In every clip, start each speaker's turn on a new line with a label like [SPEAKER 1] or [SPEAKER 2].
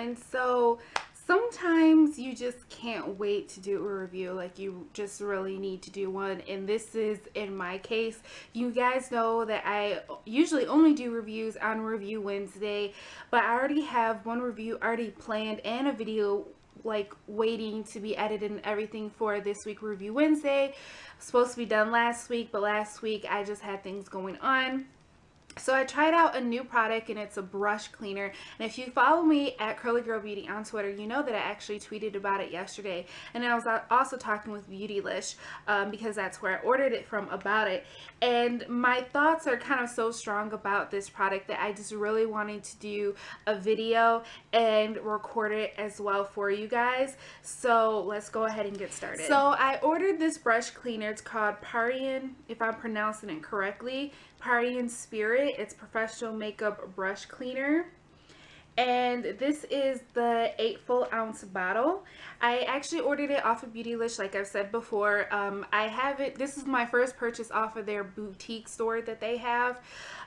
[SPEAKER 1] everyone. So sometimes you just can't wait to do a review, like you just really need to do one, and this is in my case. You guys know that I usually only do reviews on Review Wednesday, but I already have one review already planned and a video like waiting to be edited and everything for this week Review Wednesday. Supposed to be done last week, but last week I just had things going on. So I tried out a new product, and it's a brush cleaner. And if you follow me at Curly Girl Beauty on Twitter, you know that I actually tweeted about it yesterday. And I was also talking with Beautylish because that's where I ordered it from about it. And my thoughts are kind of so strong about this product that I just really wanted to do a video and record it as well for you guys. So let's go ahead and get started. So I ordered this brush cleaner. It's called Parian, if I'm pronouncing it correctly. Parian Spirit. It's professional makeup brush cleaner, and this is the 8 full ounce bottle. I actually ordered it off of Beautylish, like I've said before. I have it, this is my first purchase off of their boutique store that they have,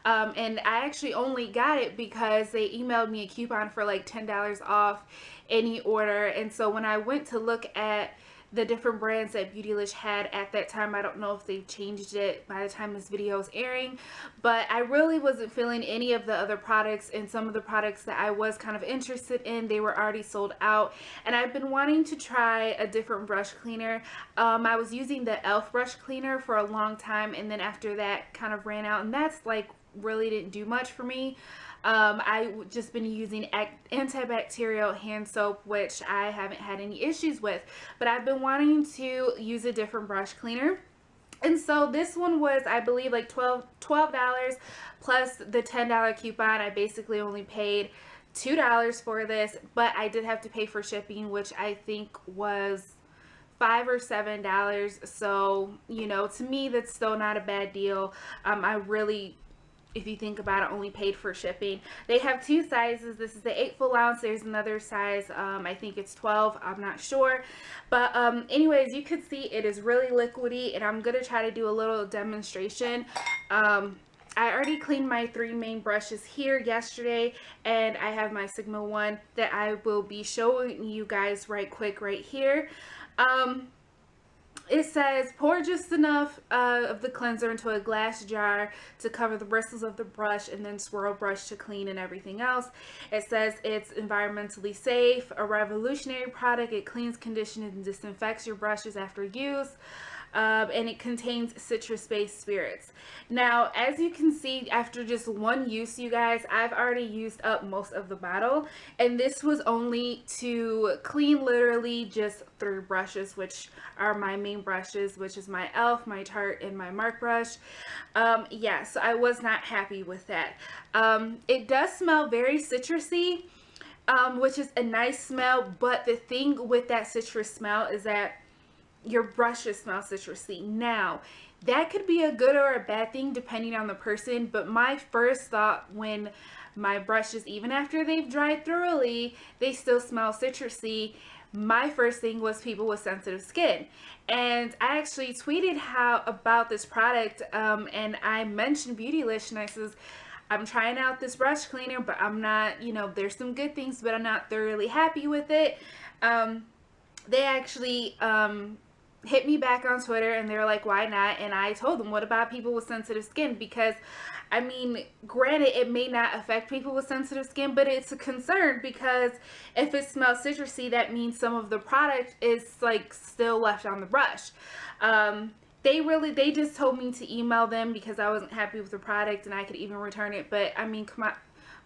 [SPEAKER 1] and I actually only got it because they emailed me a coupon for like $10 off any order. And so when I went to look at the different brands that Beautylish had at that time, I don't know if they've changed it by the time this video is airing, but I really wasn't feeling any of the other products, and some of the products that I was kind of interested in, they were already sold out. And I've been wanting to try a different brush cleaner. I was using the e.l.f. brush cleaner for a long time, and then after that kind of ran out, and that's like really didn't do much for me. I've just been using antibacterial hand soap, which I haven't had any issues with, but I've been wanting to use a different brush cleaner. And so this one was, I believe, like $12 plus the $10 coupon. I basically only paid $2 for this, but I did have to pay for shipping, which I think was $5 or $7. So, you know, to me, that's still not a bad deal. I really, if you think about it, only paid for shipping. They have two sizes. This is the 8 full ounce. There's another size, I think it's 12, I'm not sure. But anyways, you could see it is really liquidy, and I'm gonna try to do a little demonstration. I already cleaned my 3 main brushes here yesterday, and I have my Sigma one that I will be showing you guys right quick right here. It says pour just enough of the cleanser into a glass jar to cover the bristles of the brush, and then swirl brush to clean and everything else. It says it's environmentally safe, a revolutionary product. It cleans, conditions, and disinfects your brushes after use. And it contains citrus-based spirits. Now, as you can see, after just one use, you guys, I've already used up most of the bottle, and this was only to clean literally just 3 brushes, which are my main brushes, which is my e.l.f., my Tarte, and my Mark brush. Yeah, so I was not happy with that. It does smell very citrusy, which is a nice smell, but the thing with that citrus smell is that your brushes smell citrusy. Now, that could be a good or a bad thing depending on the person, but my first thought when my brushes, even after they've dried thoroughly, they still smell citrusy, my first thing was people with sensitive skin. And I actually tweeted about this product, and I mentioned Beautylish, and I says, I'm trying out this brush cleaner, but I'm not, you know, there's some good things, but I'm not thoroughly happy with it. They actually hit me back on Twitter, and they were like, why not? And I told them, what about people with sensitive skin? Because I mean, granted, it may not affect people with sensitive skin, but it's a concern, because if it smells citrusy, that means some of the product is like still left on the brush. They just told me to email them because I wasn't happy with the product, and I could even return it. But I mean, come on,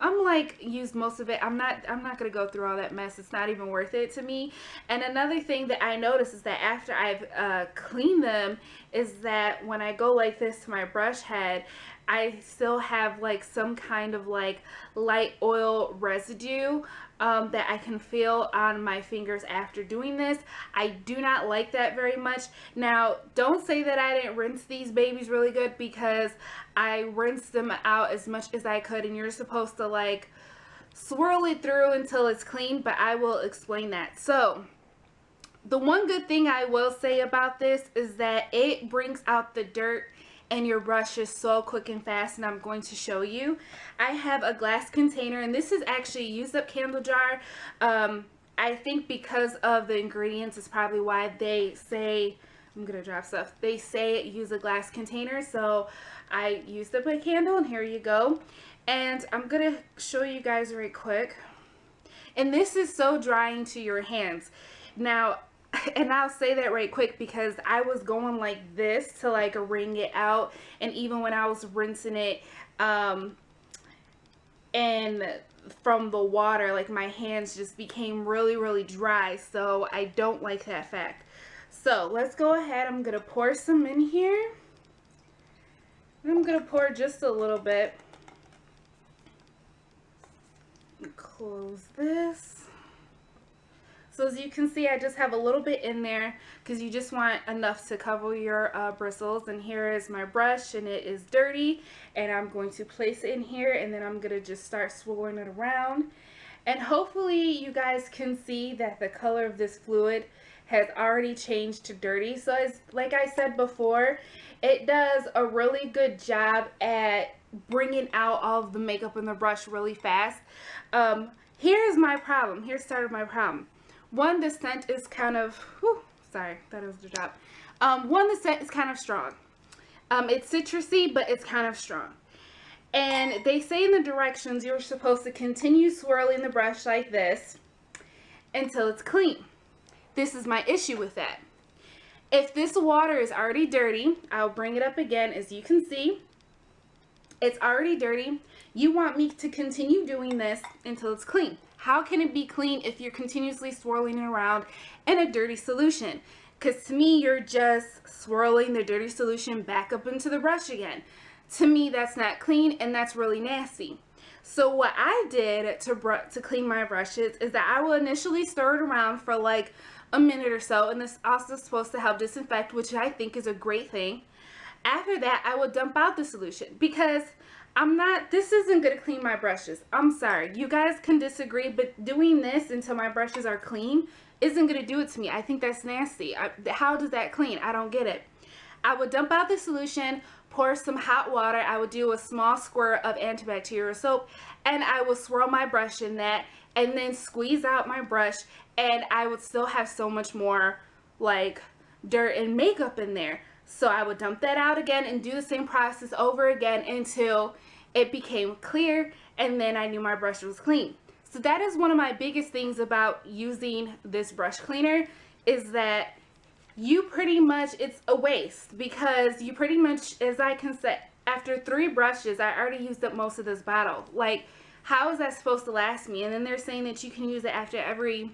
[SPEAKER 1] I'm like, used most of it. I'm not gonna go through all that mess. It's not even worth it to me. And another thing that I noticed is that after I've cleaned them, is that when I go like this to my brush head, I still have like some kind of like light oil residue that I can feel on my fingers after doing this. I do not like that very much. Now, don't say that I didn't rinse these babies really good, because I rinsed them out as much as I could, and you're supposed to like swirl it through until it's clean, but I will explain that. So the one good thing I will say about this is that it brings out the dirt and your brush is so quick and fast, and I'm going to show you. I have a glass container, and this is actually a used up candle jar. I think because of the ingredients is probably why they say, I'm gonna drop stuff, they say use a glass container. So I used up a candle, and here you go. And I'm gonna show you guys right quick. And this is so drying to your hands. Now, and I'll say that right quick because I was going like this to like wring it out, and even when I was rinsing it and from the water, like my hands just became really dry. So I don't like that fact. So let's go ahead. I'm gonna pour some in here, and I'm gonna pour just a little bit. Close this. So as you can see, I just have a little bit in there because you just want enough to cover your bristles. And here is my brush, and it is dirty, and I'm going to place it in here, and then I'm gonna just start swirling it around. And hopefully you guys can see that the color of this fluid has already changed to dirty. So as like I said before, it does a really good job at bringing out all of the makeup in the brush really fast. Here's my problem. Here started my problem. One, the scent is kind of, sorry, that was the drop. One, the scent is kind of strong. It's citrusy, but it's kind of strong. And they say in the directions you're supposed to continue swirling the brush like this until it's clean. This is my issue with that. If this water is already dirty, I'll bring it up again. As you can see, it's already dirty. You want me to continue doing this until it's clean. How can it be clean if you're continuously swirling it around in a dirty solution? Because to me, you're just swirling the dirty solution back up into the brush again. To me, that's not clean, and that's really nasty. So what I did to clean my brushes is that I will initially stir it around for like a minute or so, and this also is supposed to help disinfect, which I think is a great thing. After that, I will dump out the solution because this isn't going to clean my brushes. I'm sorry. You guys can disagree, but doing this until my brushes are clean isn't going to do it to me. I think that's nasty. How does that clean? I don't get it. I would dump out the solution, pour some hot water. I would do a small squirt of antibacterial soap, and I would swirl my brush in that, and then squeeze out my brush, and I would still have so much more like dirt and makeup in there. So I would dump that out again and do the same process over again until it became clear, and then I knew my brush was clean. So that is one of my biggest things about using this brush cleaner, is that you pretty much, it's a waste, because you pretty much, as I can say, after 3 brushes, I already used up most of this bottle. Like, how is that supposed to last me? And then they're saying that you can use it after every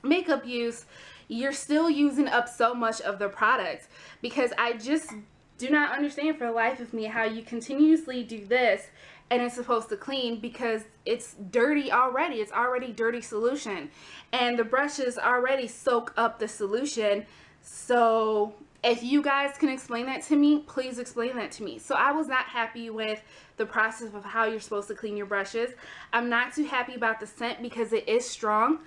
[SPEAKER 1] makeup use. You're still using up so much of the product, because I just do not understand for the life of me how you continuously do this and it's supposed to clean, because it's dirty already. It's already dirty solution, and the brushes already soak up the solution. So if you guys can explain that to me, please explain that to me. So I was not happy with the process of how you're supposed to clean your brushes. I'm not too happy about the scent because it is strong.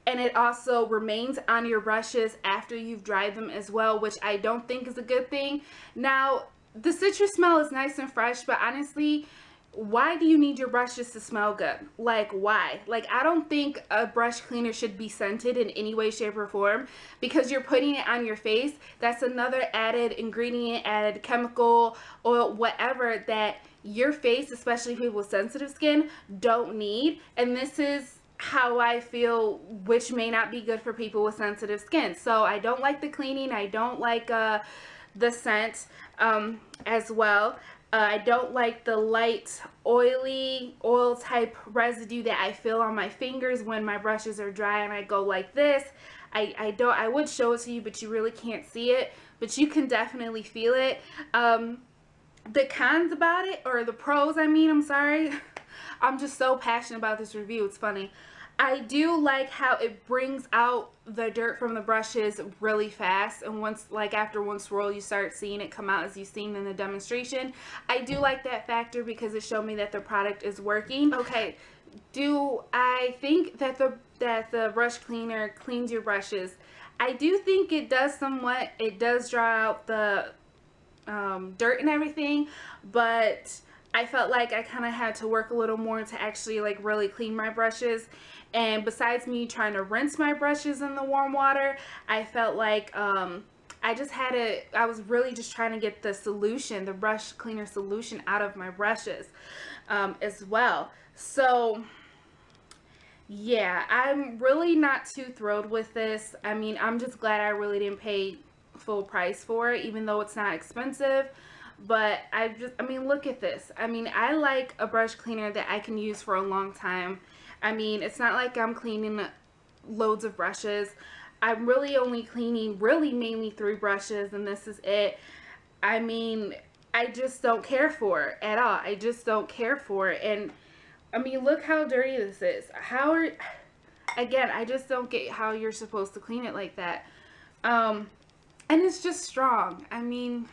[SPEAKER 1] And it also remains on your brushes after you've dried them as well, which I don't think is a good thing. Now, the citrus smell is nice and fresh, but honestly, why do you need your brushes to smell good? Like, why? Like, I don't think a brush cleaner should be scented in any way, shape, or form, because you're putting it on your face. That's another added ingredient, added chemical, oil, whatever that your face, especially people with sensitive skin, don't need. And this is how I feel, which may not be good for people with sensitive skin. So I don't like the cleaning. I don't like the scent as well. I don't like the light oil type residue that I feel on my fingers when my brushes are dry and I go like this. I would show it to you, but you really can't see it, but you can definitely feel it. The cons about it, or the pros, I'm sorry. I'm just so passionate about this review. It's funny. I do like how it brings out the dirt from the brushes really fast, and once, like after one swirl, you start seeing it come out as you've seen in the demonstration. I do like that factor because it showed me that the product is working. Okay, do I think that the brush cleaner cleans your brushes? I do think it does somewhat. It does draw out the dirt and everything, but I felt like I kind of had to work a little more to actually like really clean my brushes. And besides me trying to rinse my brushes in the warm water, I felt like I was really just trying to get the solution, the brush cleaner solution out of my brushes as well. So yeah, I'm really not too thrilled with this. I mean, I'm just glad I really didn't pay full price for it, even though it's not expensive. But I mean, look at this. I mean, I like a brush cleaner that I can use for a long time. I mean, it's not like I'm cleaning loads of brushes. I'm really only cleaning really mainly 3 brushes, and this is it. I mean, I just don't care for it at all. I just don't care for it. And I mean, look how dirty this is. Again, I just don't get how you're supposed to clean it like that. And it's just strong. I mean,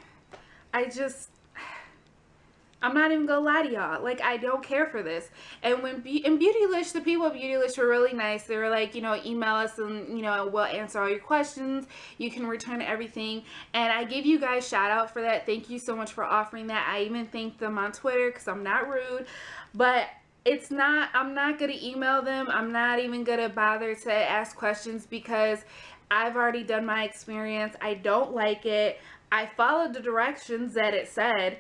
[SPEAKER 1] I'm not even gonna lie to y'all. Like, I don't care for this. And in Beautylish, the people at Beautylish were really nice. They were like, email us and, we'll answer all your questions. You can return everything. And I give you guys shout out for that. Thank you so much for offering that. I even thanked them on Twitter because I'm not rude. But I'm not gonna email them. I'm not even gonna bother to ask questions because I've already done my experience. I don't like it. I followed the directions that it said.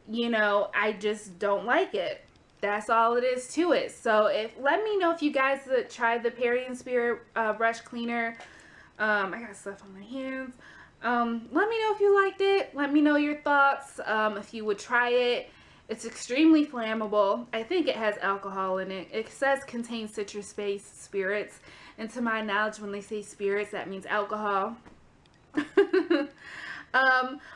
[SPEAKER 1] I just don't like it. That's all it is to it. So let me know if you guys tried the Parian Spirit brush cleaner. I got stuff on my hands. Let me know if you liked it. Let me know your thoughts. If you would try it. It's extremely flammable. I think it has alcohol in it. It says contains citrus-based spirits. And to my knowledge, when they say spirits, that means alcohol.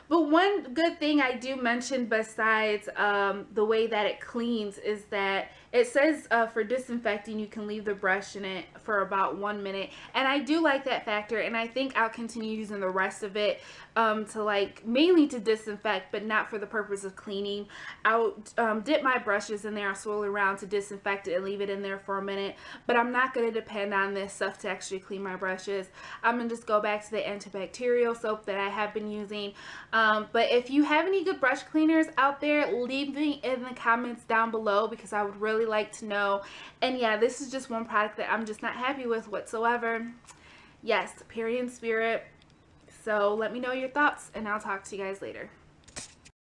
[SPEAKER 1] But one good thing I do mention besides the way that it cleans is that it says for disinfecting you can leave the brush in it for about 1 minute, and I do like that factor, and I think I'll continue using the rest of it to mainly to disinfect, but not for the purpose of cleaning. I'll dip my brushes in there, I'll swirl it around to disinfect it and leave it in there for a minute, but I'm not going to depend on this stuff to actually clean my brushes. I'm going to just go back to the antibacterial soap that I have been using. But if you have any good brush cleaners out there, leave me in the comments down below because I would really like to know. And yeah, this is just one product that I'm just not happy with whatsoever. Yes, Parian Spirit. So let me know your thoughts and I'll talk to you guys later.